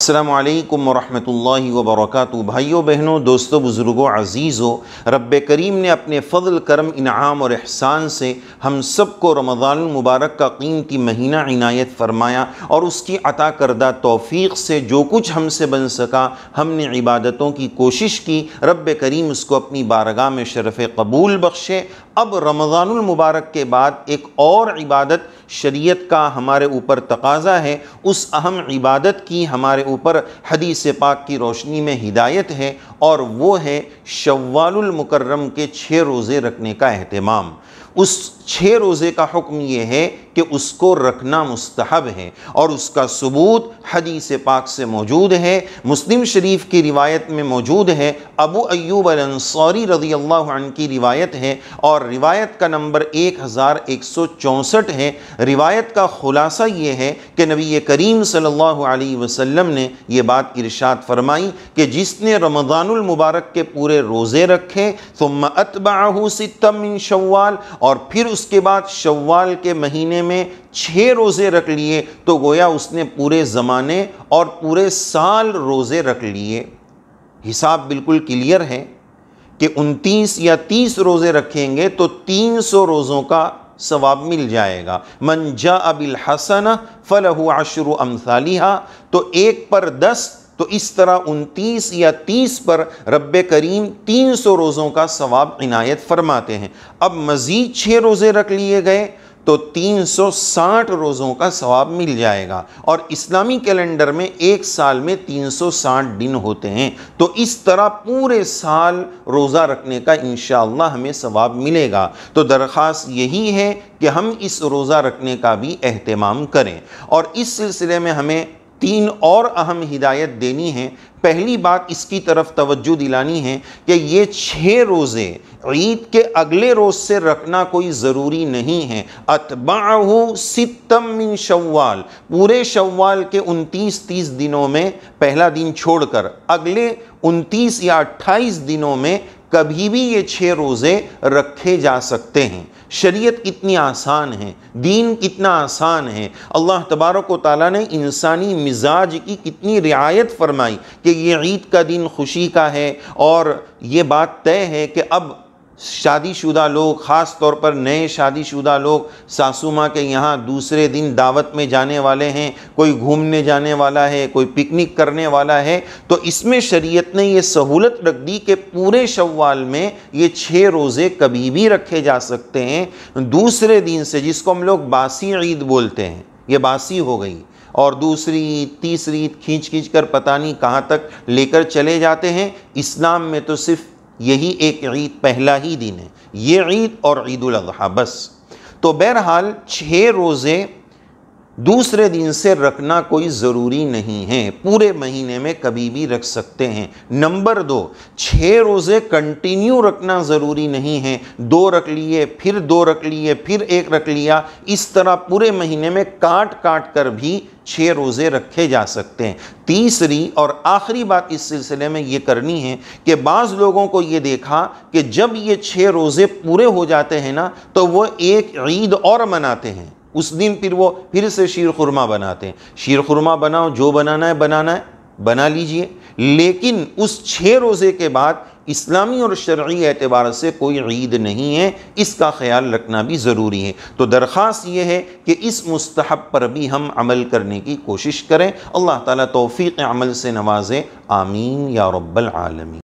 السلام علیکم ورحمۃ اللہ وبرکاتہ۔ بھائیوں بہنوں، دوستوں، بزرگوں، عزیزوں، رب کریم نے اپنے فضل، کرم، انعام اور احسان سے ہم سب کو رمضان المبارک کا قیمتی مہینہ عنایت فرمایا، اور اس کی عطا کردہ توفیق سے جو کچھ ہم سے بن سکا ہم نے عبادتوں کی کوشش کی۔ رب کریم اس کو اپنی بارگاہ میں شرف قبول بخشے۔ اب رمضان المبارک کے بعد ایک اور عبادت شریعت کا ہمارے اوپر تقاضا ہے، اس اہم عبادت کی ہمارے اوپر حدیث پاک کی روشنی میں ہدایت ہے، اور وہ ہے شوال المکرم کے 6 روزے رکھنے کا اہتمام۔ اس 6 روزے کا حکم یہ ہے کہ اس کو رکھنا مستحب ہے، اور اس کا ثبوت حدیث پاک سے موجود ہے۔ مسلم شریف کی روایت میں موجود ہے، ابو ایوب الانصاری رضی اللہ عنہ کی روایت ہے، اور روایت کا نمبر 1164 ہے۔ روایت کا خلاصہ یہ ہے کہ نبی کریم صلی اللہ علیہ وسلم نے یہ بات ارشاد فرمائی کہ جس نے رمضان المبارک کے پورے روزے رکھے، ثم اتبعہ 6 من شوال، اور پھر اس کے بعد شوال کے مہینے میں 6 روزے رکھ لیے، تو گویا اس نے پورے زمانے اور پورے سال روزے رکھ لیے۔ حساب بالکل کلیئر ہے کہ 29 یا 30 روزے رکھیں گے تو 300 روزوں کا ثواب مل جائے گا۔ من جاء بالحسنہ فلہ 10 امثالہا، تو 1 پر 10، تو اس طرح 29 یا 30 پر رب کریم 300 روزوں کا ثواب عنایت فرماتے ہیں۔ اب مزید 6 روزے رکھ لیے گئے تو 360 روزوں کا ثواب مل جائے گا، اور اسلامی کیلنڈر میں ایک سال میں 360 دن ہوتے ہیں، تو اس طرح پورے سال روزہ رکھنے کا انشاءاللہ ہمیں ثواب ملے گا۔ تو درخواست یہی ہے کہ ہم اس روزہ رکھنے کا بھی اہتمام کریں، اور اس سلسلے میں ہمیں 3 اور اہم ہدایت دینی ہے۔ پہلی بات اس کی طرف توجہ دلانی ہے کہ یہ 6 روزے عید کے اگلے روز سے رکھنا کوئی ضروری نہیں ہے۔ اتبعہ 6 من شوال، پورے شوال کے 29-30 دنوں میں پہلا دن چھوڑ کر اگلے 29 یا 28 دنوں میں کبھی بھی یہ 6 روزے رکھے جا سکتے ہیں۔ شریعت کتنی آسان ہے، دین کتنا آسان ہے، اللہ تبارک و تعالیٰ نے انسانی مزاج کی کتنی رعایت فرمائی کہ یہ عید کا دن خوشی کا ہے، اور یہ بات طے ہے کہ اب شادی شدہ لوگ، خاص طور پر نئے شادی شدہ لوگ ساسو ماں کے یہاں دوسرے دن دعوت میں جانے والے ہیں، کوئی گھومنے جانے والا ہے، کوئی پکنک کرنے والا ہے، تو اس میں شریعت نے یہ سہولت رکھ دی کہ پورے شوال میں یہ 6 روزے کبھی بھی رکھے جا سکتے ہیں۔ دوسرے دن سے، جس کو ہم لوگ باسی عید بولتے ہیں، یہ باسی ہو گئی، اور دوسری عید، تیسری عید کھینچ کر پتہ نہیں کہاں تک لے کر چلے جاتے ہیں۔ اسلام میں تو صرف یہی ایک عید پہلا ہی دن ہے، یہ عید اور عید الاضحیٰ بس۔ تو بہرحال 6 روزے دوسرے دن سے رکھنا کوئی ضروری نہیں ہے، پورے مہینے میں کبھی بھی رکھ سکتے ہیں۔ نمبر 2، 6 روزے کنٹینیو رکھنا ضروری نہیں ہے، 2 رکھ لیے، پھر 2 رکھ لیے، پھر 1 رکھ لیا، اس طرح پورے مہینے میں کاٹ کر بھی 6 روزے رکھے جا سکتے ہیں۔ تیسری اور آخری بات اس سلسلے میں یہ کرنی ہے کہ بعض لوگوں کو یہ دیکھا کہ جب یہ 6 روزے پورے ہو جاتے ہیں نا، تو وہ ایک عید اور مناتے ہیں، اس دن پھر وہ پھر سے شیر خورما بناتے ہیں۔ شیر خورما بناؤ، جو بنانا ہے بنا لیجئے، لیکن اس 6 روزے کے بعد اسلامی اور شرعی اعتبار سے کوئی عید نہیں ہے، اس کا خیال رکھنا بھی ضروری ہے۔ تو درخواست یہ ہے کہ اس مستحب پر بھی ہم عمل کرنے کی کوشش کریں۔ اللہ تعالیٰ توفیق عمل سے نوازے، آمین یا رب العالمین۔